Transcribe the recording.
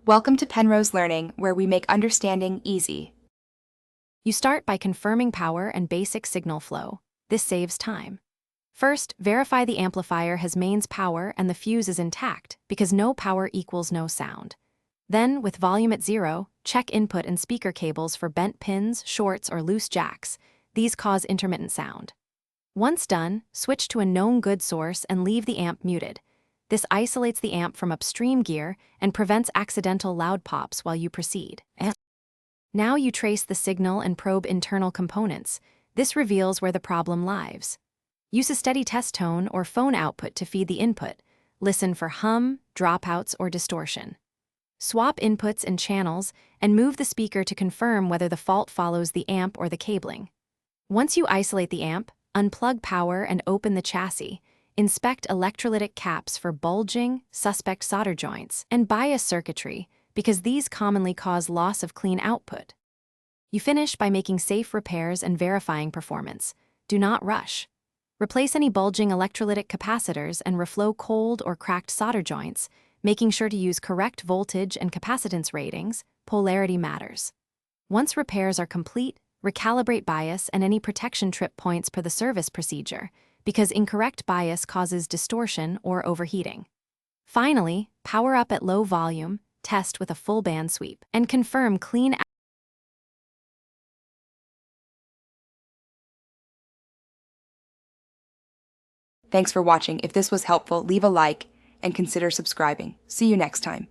Welcome to Penrose Learning, where we make understanding easy. You start by confirming power and basic signal flow. This saves time. First, verify the amplifier has mains power and the fuse is intact, because no power equals no sound. Then, with volume at 0, check input and speaker cables for bent pins, shorts, or loose jacks. These cause intermittent sound. Once done, switch to a known good source and leave the amp muted. This isolates the amp from upstream gear and prevents accidental loud pops while you proceed. Now you trace the signal and probe internal components. This reveals where the problem lies. Use a steady test tone or phone output to feed the input. Listen for hum, dropouts, or distortion. Swap inputs and channels and move the speaker to confirm whether the fault follows the amp or the cabling. Once you isolate the amp, unplug power and open the chassis. Inspect electrolytic caps for bulging, suspect solder joints, and bias circuitry, because these commonly cause loss of clean output. You finish by making safe repairs and verifying performance. Do not rush. Replace any bulging electrolytic capacitors and reflow cold or cracked solder joints, making sure to use correct voltage and capacitance ratings. Polarity matters. Once repairs are complete, recalibrate bias and any protection trip points per the service procedure, because incorrect bias causes distortion or overheating. Finally, power up at low volume, test with a full band sweep, and confirm clean. Thanks for watching. If this was helpful, leave a like and consider subscribing. See you next time.